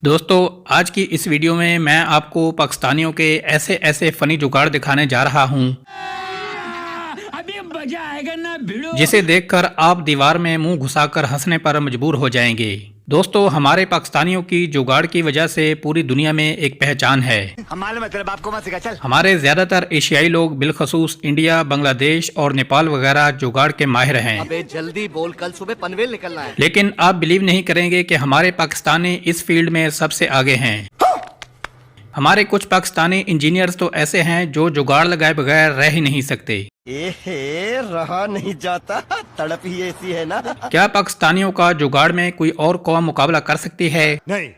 दोस्तों आज की इस वीडियो में मैं आपको पाकिस्तानियों के ऐसे ऐसे फनी जुगाड़ दिखाने जा रहा हूं अभी मजा आएगा ना भिड़ो, जिसे देखकर आप दीवार में मुंह घुसाकर हंसने पर मजबूर हो जाएंगे। दोस्तों हमारे पाकिस्तानियों की जुगाड़ की वजह से पूरी दुनिया में एक पहचान है। हमारे ज्यादातर एशियाई लोग बिलखसूस इंडिया, बांग्लादेश और नेपाल वगैरह जुगाड़ के माहिर हैं। अबे जल्दी बोल, कल सुबह पनवेल निकलना है। लेकिन आप बिलीव नहीं करेंगे कि हमारे पाकिस्तानी इस फील्ड में सबसे आगे हैं। हमारे कुछ पाकिस्तानी इंजीनियर्स तो ऐसे हैं जो जुगाड़ लगाए बगैर रह ही नहीं सकते। रहा नहीं जाता, तड़प ही ऐसी है ना। क्या पाकिस्तानियों का जुगाड़ में कोई और कौम मुकाबला कर सकती है? नहीं।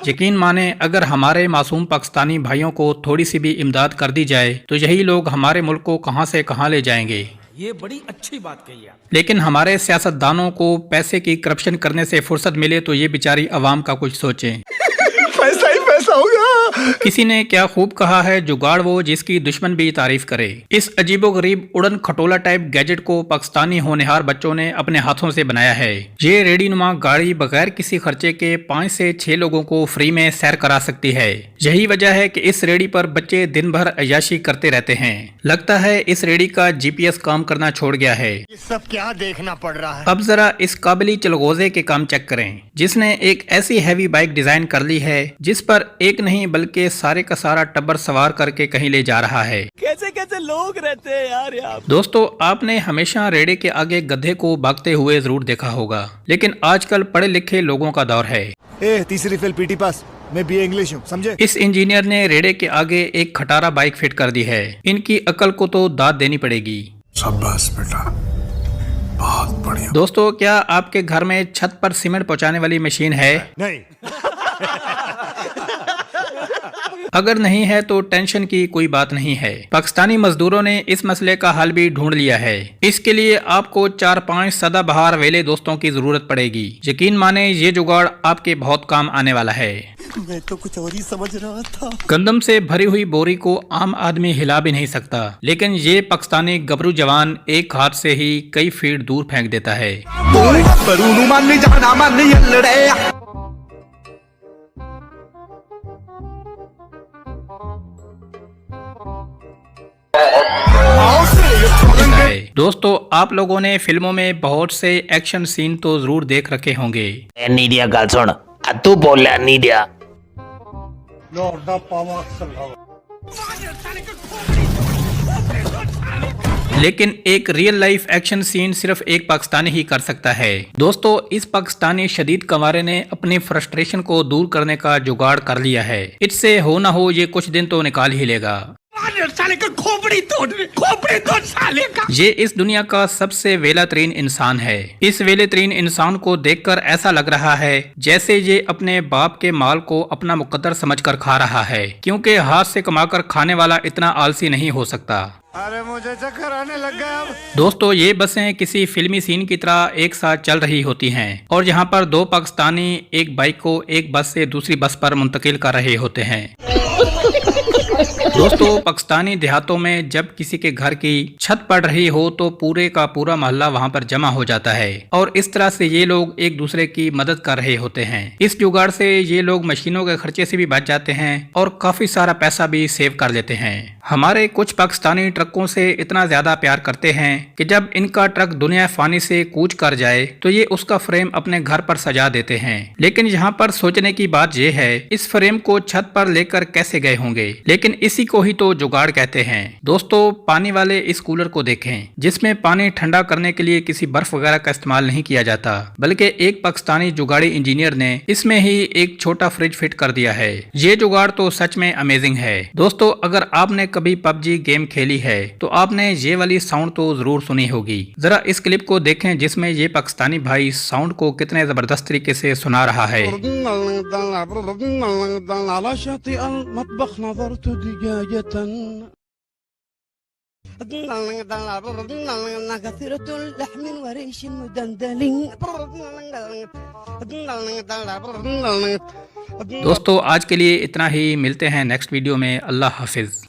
यकीन माने अगर हमारे मासूम पाकिस्तानी भाइयों को थोड़ी सी भी इमदाद कर दी जाए तो यही लोग हमारे मुल्क को कहां से कहां ले जाएंगे। ये बड़ी अच्छी बात कही आप। लेकिन हमारे सियासतदानों को पैसे की करप्शन करने से फुर्सत मिले तो ये बेचारी अवाम का कुछ सोचें। पैसा ही पैसा होगा। किसी ने क्या खूब कहा है, जुगाड़ वो जिसकी दुश्मन भी तारीफ करे। इस अजीबोगरीब उड़न खटोला टाइप गैजेट को पाकिस्तानी होनहार बच्चों ने अपने हाथों से बनाया है। ये रेडीनुमा गाड़ी बगैर किसी खर्चे के 5 से 6 लोगों को फ्री में सैर करा सकती है। यही वजह है कि इस रेडी पर बच्चे दिन भर अय्याशी करते रहते हैं। लगता है इस रेडी का GPS काम करना छोड़ गया है। ये सब क्या देखना पड़ रहा है। अब जरा इस काबिली चलगोजे के काम चेक करें, जिसने एक ऐसी हैवी बाइक डिजाइन कर ली है जिस पर एक नहीं बल्कि सारे का सारा टब्बर सवार करके कहीं ले जा रहा है। कैसे कैसे लोग रहते हैं यार यहाँ। दोस्तों आपने हमेशा रेड़े के आगे गधे को भागते हुए जरूर देखा होगा, लेकिन आजकल पढ़े लिखे लोगों का दौर है। तीसरी फेल पीटी पास, मैं BA इंग्लिश हूँ, समझे। इस इंजीनियर ने रेड़े के आगे एक खटारा बाइक फिट कर दी है। इनकी अकल को तो दाद देनी पड़ेगी। शाबाश बेटा, बहुत बढ़िया। दोस्तों क्या आपके घर में छत पर सीमेंट पहुंचाने वाली मशीन है? नहीं। अगर नहीं है तो टेंशन की कोई बात नहीं है। पाकिस्तानी मजदूरों ने इस मसले का हल भी ढूंढ लिया है। इसके लिए आपको 4-5 सदाबहार वेले दोस्तों की जरूरत पड़ेगी। यकीन माने ये जुगाड़ आपके बहुत काम आने वाला है। मैं तो कुछ और ही समझ रहा था। गंदम से भरी हुई बोरी को आम आदमी हिला भी नहीं सकता, लेकिन ये पाकिस्तानी गबरू जवान एक हाथ से ही कई फीट दूर फेंक देता है। दोस्तों आप लोगों ने फिल्मों में बहुत से एक्शन सीन तो जरूर देख रखे होंगे। नीडिया गल सुन, तू बोलिया नीडिया। लेकिन एक रियल लाइफ एक्शन सीन सिर्फ एक पाकिस्तानी ही कर सकता है। दोस्तों इस पाकिस्तानी शदीद कंवारे ने अपनी फ्रस्ट्रेशन को दूर करने का जुगाड़ कर लिया है। इससे हो ना हो ये कुछ दिन तो निकाल ही लेगा। साले का खोपड़ी तोड़ साले का। ये इस दुनिया का सबसे वेला तरीन इंसान है। इस वेले तरीन इंसान को देखकर ऐसा लग रहा है जैसे ये अपने बाप के माल को अपना मुकद्दर समझकर खा रहा है, क्योंकि हाथ से कमाकर खाने वाला इतना आलसी नहीं हो सकता। अरे मुझे चक्कर आने लग गया अब। दोस्तों ये बसें किसी फिल्मी सीन की तरह एक साथ चल रही होती हैं और यहाँ पर 2 पाकिस्तानी एक बाइक को एक बस से दूसरी बस पर मुंतकिल कर रहे होते हैं। दोस्तों पाकिस्तानी देहातों में जब किसी के घर की छत पड़ रही हो तो पूरे का पूरा मोहल्ला वहां पर जमा हो जाता है और इस तरह से ये लोग एक दूसरे की मदद कर रहे होते हैं। इस जुगाड़ से ये लोग मशीनों के खर्चे से भी बच जाते हैं और काफी सारा पैसा भी सेव कर लेते हैं। हमारे कुछ पाकिस्तानी ट्रकों से इतना ज्यादा प्यार करते हैं कि जब इनका ट्रक दुनिया फानी से कूच कर जाए तो ये उसका फ्रेम अपने घर पर सजा देते हैं। लेकिन यहाँ पर सोचने की बात यह है, इस फ्रेम को छत पर लेकर कैसे गए होंगे, लेकिन इसी को ही तो जुगाड़ कहते हैं। दोस्तों पानी वाले इस कूलर को देखें, जिसमें पानी ठंडा करने के लिए किसी बर्फ वगैरह का इस्तेमाल नहीं किया जाता, बल्कि एक पाकिस्तानी जुगाड़ी इंजीनियर ने इसमें ही एक छोटा फ्रिज फिट कर दिया है। ये जुगाड़ तो सच में अमेजिंग है। दोस्तों अगर आपने कभी PUBG गेम खेली है तो आपने ये वाली साउंड तो जरूर सुनी होगी। जरा इस क्लिप को देखें जिसमें ये पाकिस्तानी भाई साउंड को कितने जबरदस्त तरीके से सुना रहा है। दोस्तों आज के लिए इतना ही, मिलते हैं नेक्स्ट वीडियो में। अल्लाह हाफिज।